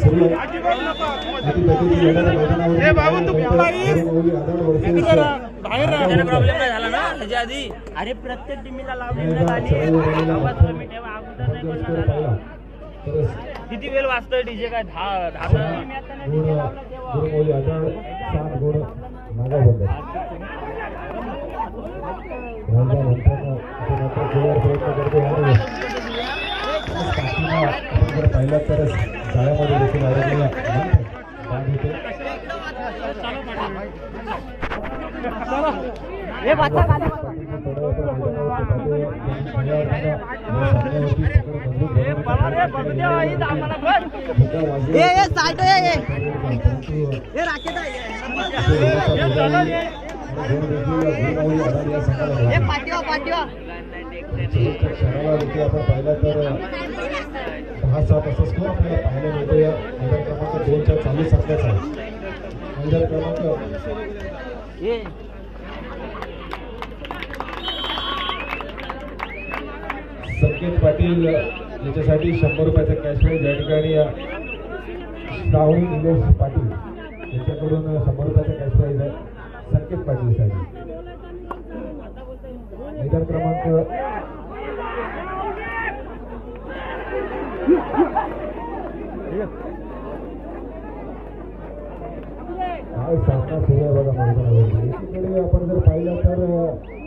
सुरू आहे. अरे प्रत्येक टीमला किती वेळ वाजतोय डीजे काय 10 पाहिला तर जाळ्यामध्ये देखील अडकलेला आपण पाहिला तर 10-7 असा स्कोर आपल्याला पाहायला मिळतो. या मैदान क्रमांक 2च्या चालू सामन्याचा मैदान क्रमांक संकेत पाटील याच्यासाठी 100 रुपयाचा कॅश प्राइज या ठिकाणी श्रावणी निलेश पाटील याच्याकडून 100 रुपयाचा कॅश प्राइज आहे संकेत पाटील साठी. मैदान क्रमांक काय सामना सुरू आहे बघा मैदानावर. एकीकडे आपण जर पाहिलं तर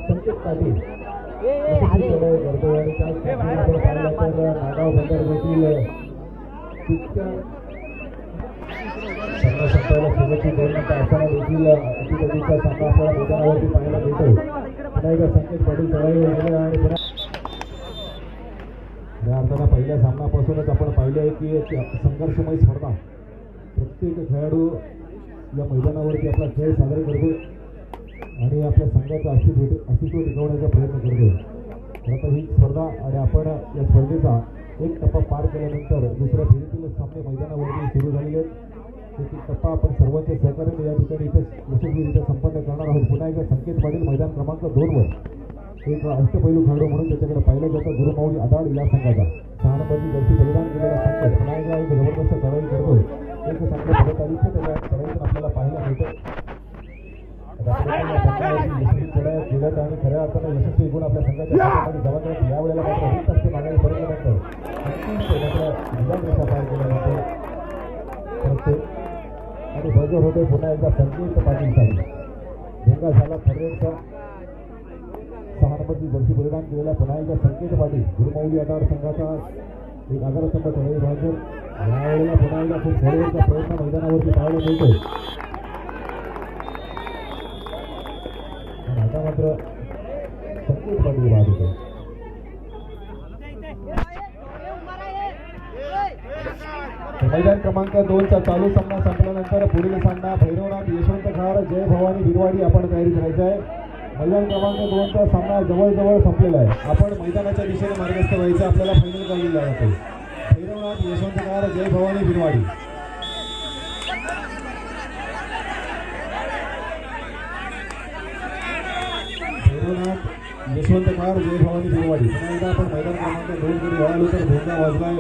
संकेत पाटील करतो आणि त्याच आपण पाहिलं तर नागाव बंदर देखील संघ संपवायला सुरुवाती 2 मिनिटं असताना देखील अतिगतीचा सामना आपल्याला मैदानावरती पाहायला मिळतो. पुन्हा एकदा संकेत पाटील चढाईवर गेले आणि पुन्हा या अर्थानं पहिल्या सामन्यापासूनच आपण पाहिलं आहे की एक संघर्षमय स्पर्धा. प्रत्येक खेळाडू या मैदानावरती आपला खेळ सादर करतो आणि आपल्या संघाचं अस्तित्व टिकवण्याचा प्रयत्न करतो. खरं तर ही स्पर्धा आणि आपण या स्पर्धेचा एक टप्पा पार केल्यानंतर दुसऱ्या फेरीतील सामने मैदानावरती सुरू झालेले आहेत. एक टप्पा आपण सर्वांच्या सहकार्याने या ठिकाणी इथं यशस्वीरित्या संपन्न करणार आहोत. पुन्हा एकदा संकेत पाटील मैदान क्रमांक 2 वर एक अष्टपैलू खेळाडू म्हणून त्याच्याकडे पाहिलं जातं. गुरुमाऊली आदाड या संघाचा 6 नंबरची जर्सी परिधान केलेला संघ पुन्हा एकदा एक जबरदस्त चढाई करतोय. एक चांगलं फलंदाजीचं त्याच्या चढाईतून आपल्याला पाहायला मिळतं. केल्यात आणि खऱ्या अर्थानं यशस्वी गुण आपल्या संघाच्या जबाबदारीत यावेळेला मात्र 20 टक्के मागायला परतल्यानंतर निदान रेषा पार केल्यानंतर आणि बजर होते पुन्हा एकदा संकेत पाटील साठी. भोंगा झाला खरेचा 6 नंबरची जर्सी परिधान केलेला पुन्हा एकदा संकेत पाटील गुरुमाऊली आधार संघाचा एक आधारस्तंभ चढाई भाजून यावेळेला पुन्हा एकदा खूप खेळण्याचा प्रयत्न मैदानावरती पाहायला मिळतोय. आता मात्र संकेत पाटील बाद होते. मैदान क्रमांक 2चा चालू सामना संपल्यानंतर पुढील सामना भैरवनाथ यशवंत खार जय भवानी भिरवाडी आपण तयारी करायची आहे. मैदान क्रमांक 2चा सामना जवळजवळ संपलेला आहे. आपण मैदानाच्या दिशेने मार्गस्थ व्हायचं आपल्याला फायनल कॉल दिला जातो. भैरवनाथ यशवंत खार जय भवानी भिरवाडी. भैरवनाथ यशवंत खार जय भवानी भिरवाडी. पुन्हा एकदा आपण मैदान क्रमांक 2 कडे वळालो तर भोंगा वाजलाय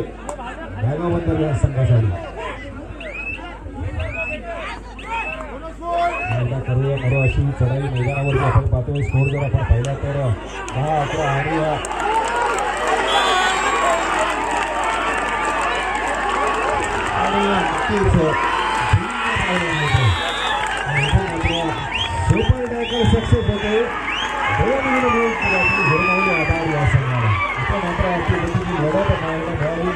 नागाव बंदर या संघासाठी. करूया मरो अशी चढाई मैदानावरती आपण पाहतोय. स्कोर जर आपण पाहिला तर 10-11 आणि नक्कीच सुपर टॅकल सक्सेस होते. 2 गुरुमाऊली आधार या संघाला. त्यानंतर आपली लढत पाहायला मिळाली.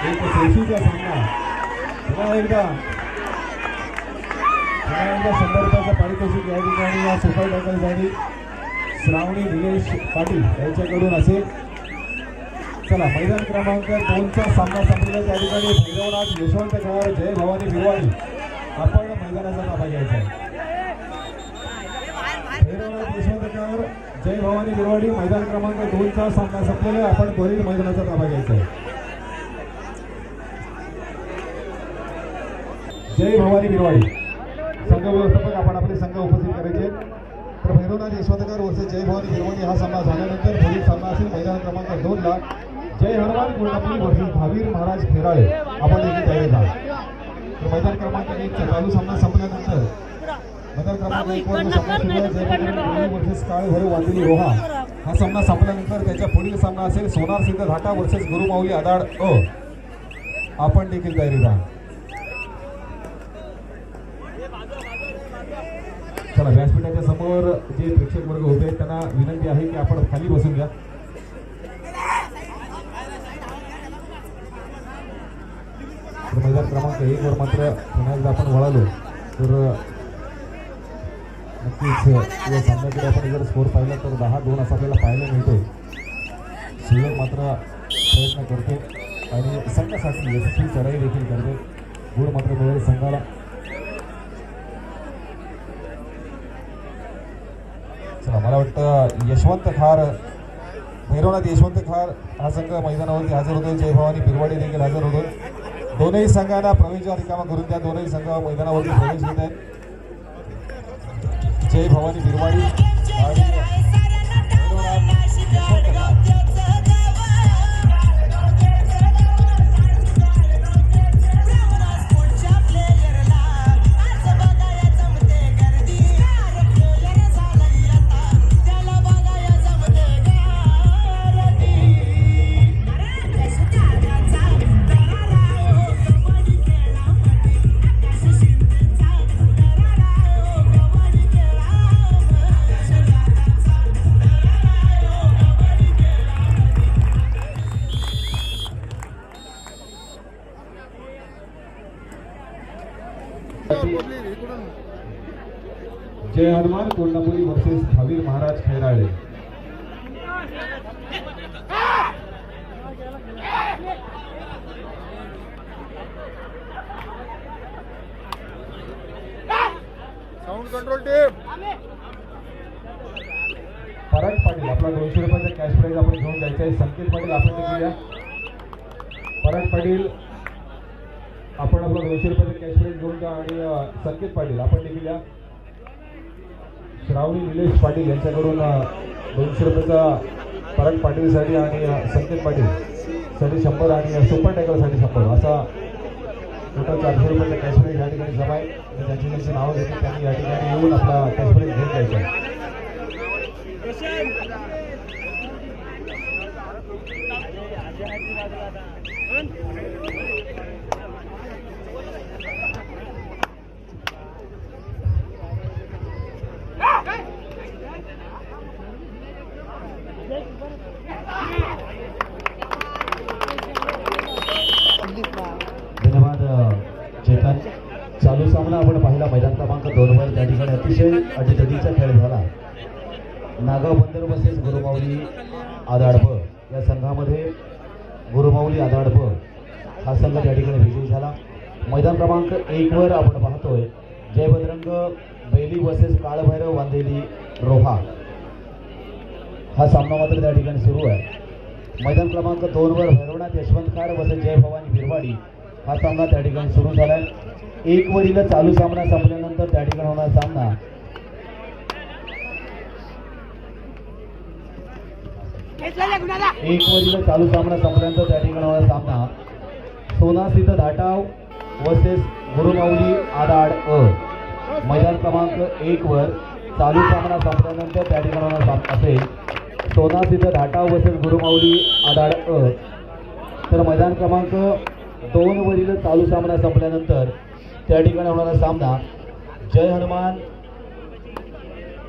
एक सेल्फीचा सामना पुन्हा एकदा 100 रुपयाचा पारितोषिक या ठिकाणी या सुपर टॅकलसाठी श्रावणी निलेश पाटील यांच्याकडून असेल. चला मैदान क्रमांक 2चा सामना संपलेला. त्या ठिकाणी भैरवनाथ यशवंत खार जय भवानी भिरवाडी आपण मैदानाचा ताबा घ्यायचा आहे. भैरवनाथ यशवंत खार जय भवानी भिरवाडी मैदान क्रमांक 2चा सामना संपलेला. आपण त्वरित मैदानाचा ताबा घ्यायचा आहे. जय भवानी भिरवाडी संघ व्यवस्थापक आपण आपले संघ उपस्थित करायचे. तर भैरवनाथ यशवंतकर वर्सेस जय भवानी भिरवाडी हा सामना झाल्यानंतर पुढील सामना असेल मैदान क्रमांक 2ला जय हनुमान कोल्हापूर वर्सेस भावीर महाराज खेराळे आपण देखील तयारी झाला. तर मैदान क्रमांक 1 चा चालू सामना संपल्यानंतर मैदान क्रमांक 1 वर सामना सुरू आहे जयभद्र वर्सेस काळे भैरव वांदिली रोहा. हा सामना संपल्यानंतर त्याच्या पुढील सामना असेल सोनार सिद्ध घाटा वर्सेस गुरुमाऊली आदाड अ. आपण देखील तयारी राहा. चला व्यासपीठाच्या समोर जे प्रेक्षक वर्ग उभे आहेत त्यांना विनंती आहे की आपण खाली बसून घ्या. मैदान क्रमांक 1 वर मात्र पुन्हा एकदा आपण वळालो तर नक्कीच या सामन्याकडे आपण जर स्कोर पाहिला तर 10-2 असा आपल्याला पाहायला मिळतो. शिल्लक मात्र प्रयत्न करते आणि संघासाठी यशस्वी चढाई देखील करते. गुण मात्र मिळेल संघाला. चला मला वाटतं यशवंत खार भैरवनाथ यशवंत खार हा संघ मैदानावरती हजर होतो. जय भवानी बिरवाडी देखील हजर होतो. दोनही संघांना प्रवेशद्वार रिकामा करून त्या दोनही संघ मैदानावरती प्रवेश घेत आहेत. जय भवानी बिरवाडी आणि Bhairavnath Yashwant Khar. Jay Hanuman Kolhapuri versus Bhavir Maharaj Khairale. Sound control team. Parag Patil आपला 200 रुपयाचा कॅश प्राइज आपण घेऊन जायचं आहे. संकेत पाटील आपण देखील या. पराग पाटील आपण आपला 200 रुपयाचा कॅश प्राइज घेऊन जा आणि संकेत पाटील आपण देखील या. श्रावणी निलेश पाटील यांच्याकडून 200 रुपयाचा पराग पाटीलसाठी आणि संकेत पाटील साठी 100 आणि सुपर टायगरसाठी 100 असा टोटल 400 रुपयाचा कॅश प्राइज या ठिकाणी जमा आहे. त्यांची त्यांची नावं घेतली त्यांनी या ठिकाणी येऊन आपला कॅश प्राइज घेऊन जायचा आहे. धन्यवाद चेतन. चालू सामना आपण पाहिला मैदान क्रमांक 2 वर त्या ठिकाणी अतिशय अटीतटीचा खेळ झाला. नागाव बंदर वर्सेस गुरुमाऊली आदाडब या संघामध्ये गुरुमाऊली आदाडब हा संघ त्या ठिकाणी विजयी झाला. मैदान क्रमांक 1 वर आपण पाहतोय जयबजरंग बैली वर्सेस काळभैरव वांदेली रोहा हा सामना मात्र त्या ठिकाणी सुरू आहे. मैदान क्रमांक 2 वर भैरवनाथ यशवंत खार वर्सेस जय भवानी बिरवाडी हा सामना त्या ठिकाणी सुरू झालाय. 1 वरील चालू सामना संपल्यानंतर त्या ठिकाणी होणारा सामना चालू सामना संपल्यानंतर त्या ठिकाणी होणारा सामना सोना सिद्ध धाटाव वर्सेस गुरुमाऊली आदाड अ. मैदान क्रमांक 1 वर चालू सामना संपल्यानंतर त्या ठिकाणी होणारा सामना असेल सोना सिद्ध धाटाव वर्सेस गुरुमाऊली आदाड अ. तर मैदान क्रमांक 2 वरील चालू सामना संपल्यानंतर त्या ठिकाणी होणारा सामना जय हनुमान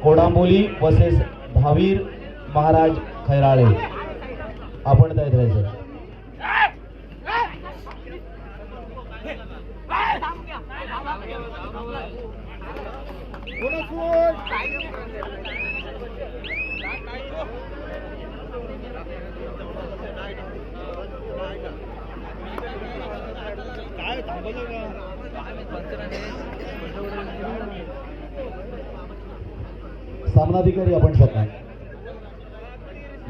कोडांबोली वर्सेस भावीर महाराज खैराळे. आपण तयार राहायचं. सामनाधिकारी आपण शकता.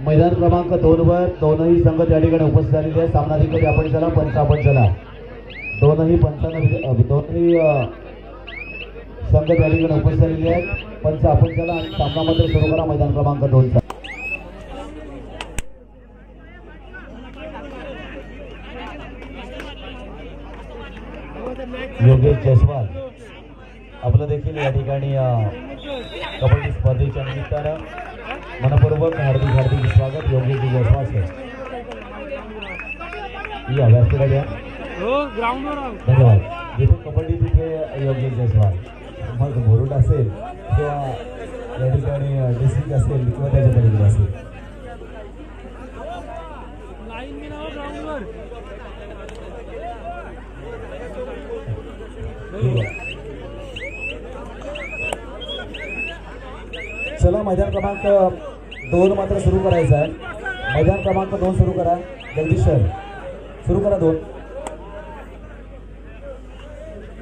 मैदान क्रमांक 2 वर दोनही संघ त्या ठिकाणी उपस्थित झालेले आहेत. सामनाधिकारी आपण चला, पंच आपण चला. दोनही पंचांना दोन्ही संघ त्या ठिकाणी उपस्थित झालेले आहेत. पंच आपण चला आणि सामना मात्र सुरू करा. मैदान क्रमांक 2 चा योगेश जयस्वाल आपलं देखील या ठिकाणी कबड्डी स्पर्धेच्या निमित्तानं मनपूर्वक हार्दिक स्वागत योगेश जयस्वाल सर. या व्यासपीठा द्या. धन्यवाद. जिथे कबड्डी तिथे योगेश जयस्वाल. मग मुरुड असेल किंवा या ठिकाणी डिस्ट्रिक्ट असेल किंवा त्याच्या पलीकडे असेल. चला मैदान क्रमांक 2 मात्र सुरू करायचं आहे. मैदान क्रमांक 2 सुरू करा. जगदीश सर सुरू करा 2.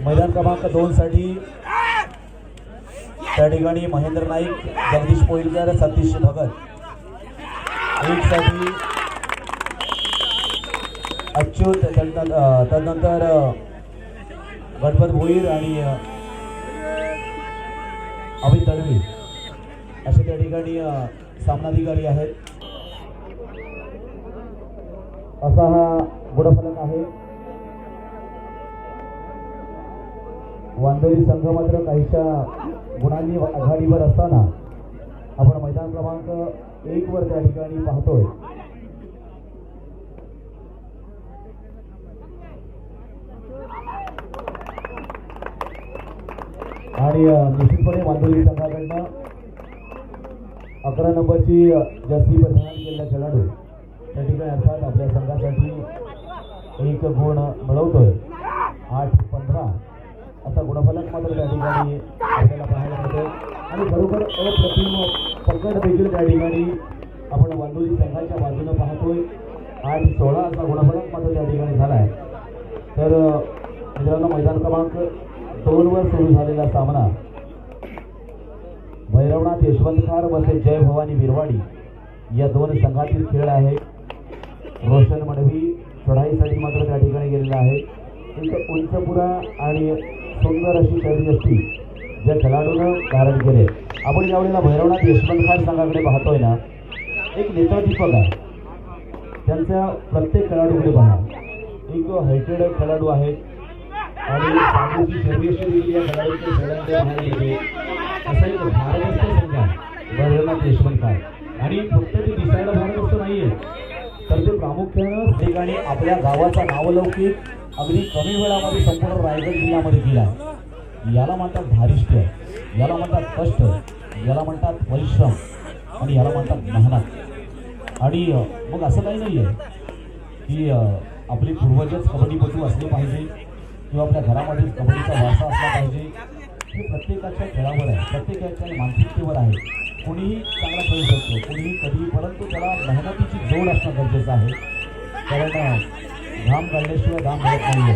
मैदान क्रमांक 2 साठी त्या ठिकाणी महेंद्र नाईक, जगदीश पोईलकर, सतीश भगत. 1 साठी अच्युत, तदनंतर गणपत भोईर आणि अमित तडवी असे त्या ठिकाणी सामनाधिकारी आहेत. असा हा गुणफलक आहे. वांदोली संघ मात्र काहीशा गुणांनी आघाडीवर असताना आपण मैदान क्रमांक 1 वर त्या ठिकाणी पाहतोय. आणि निश्चितपणे वांदोली संघाकडनं 11 नंबरची जास्ती प्रदान केलेला खेळाडू त्या ठिकाणी अर्थात आपल्या संघासाठी 1 गुण मिळवतोय. 8-15 असा गुणफलक मात्र त्या ठिकाणी आपल्याला पाहायला मिळतोय. आणि खरोखर अप्रतिम पकड देखील त्या ठिकाणी आपण वांदोली संघाच्या बाजूने पाहतोय. 8-16 असा गुणफलक मात्र त्या ठिकाणी झाला आहे. तर मित्रांनो, मैदान क्रमांक 2 वर सुरू झालेला सामना भैरवनाथ यशवंतखार वसे जय भवानी बिरवाडी या 2 संघातील खेळ आहे. रोशन मडवी चढाईसाठी मात्र त्या ठिकाणी गेलेला आहे. एक उंचपुरा आणि सुंदर अशी शैली असती ज्या खेळाडूनं धारण केले. आपण यावेळेला भैरवनाथ यशवंतखार संघाकडे पाहतोय ना, एक नेत्रदीपक आहे. त्यांच्या प्रत्येक खेळाडूकडे पहा. एक हायटेड खेळाडू आहे आणि सामूची शर्यती देखील या खेळाडूच्या खेळांमध्ये बाहेर येते. असा एक भारदस्त संघ भैरवनाथ यशवंतखार. आणि फक्त ते दिसायला भारदस्त नाहीये, तर ते प्रामुख्यानं ठिकाणी आपल्या गावाचा नावलौकिक अगदी कमी वेळामध्ये संपूर्ण रायगड जिल्ह्यामध्ये केला. याला म्हणतात धारिष्ट्य, याला म्हणतात कष्ट, याला म्हणतात परिश्रम आणि याला म्हणतात मेहनत. आणि मग असं काही नाही आहे की आपले पूर्वजच कबड्डीपटू असले पाहिजे किंवा आपल्या घरामध्येच कबड्डीचा वारसा असला पाहिजे. हे प्रत्येकाच्या खेळावर आहे, प्रत्येकाच्या मानसिकतेवर आहे. कोणीही चांगला खेळू शकतो, कोणीही कधीही, परंतु त्याला मेहनतीची जोड असणं गरजेचं आहे. कारण घाम काढल्याशिवाय घाम मिळत नाही आहे,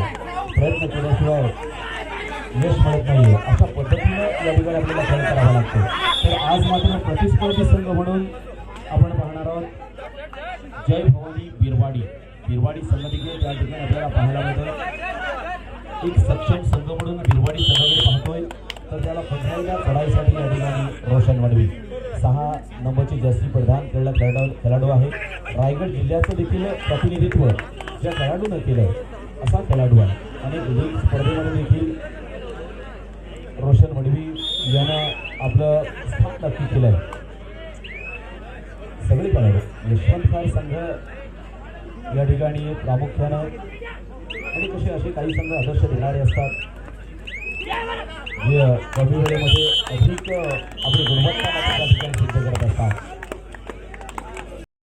प्रयत्न केल्याशिवाय यश मिळत नाही आहे. अशा पद्धतीनं या ठिकाणी आपल्याला खेळ करावा लागतो. तर आज मात्र प्रतिस्पर्धी संघ म्हणून आपण पाहणार आहोत जय भवानी बिरवाडी संघ देखील त्या ठिकाणी आपल्याला पाहायला मिळतो. एक सक्षम संघ म्हणून बिरवाडी संघाकडे पाहतोय. तर त्याला पंधराव्या चढाईसाठी या ठिकाणी रोशन मडवी 6 नंबरची जास्ती प्रदान केलेला खेळाडू आहे. रायगड जिल्ह्याचं देखील प्रतिनिधित्व ज्या खेळाडूनं केलं असा खेळाडू आहे. आणि लीग स्पर्धेमध्ये देखील रोशन मडवी यानं आपलं स्थान नक्की केलं आहे. सगळे खेळाडू यशवंतखार संघ या ठिकाणी प्रामुख्यानं आणि कसे असे काही संघ आदर्श देणारे असतात जे कमी वेळेमध्ये अधिक आपली गुणवत्ता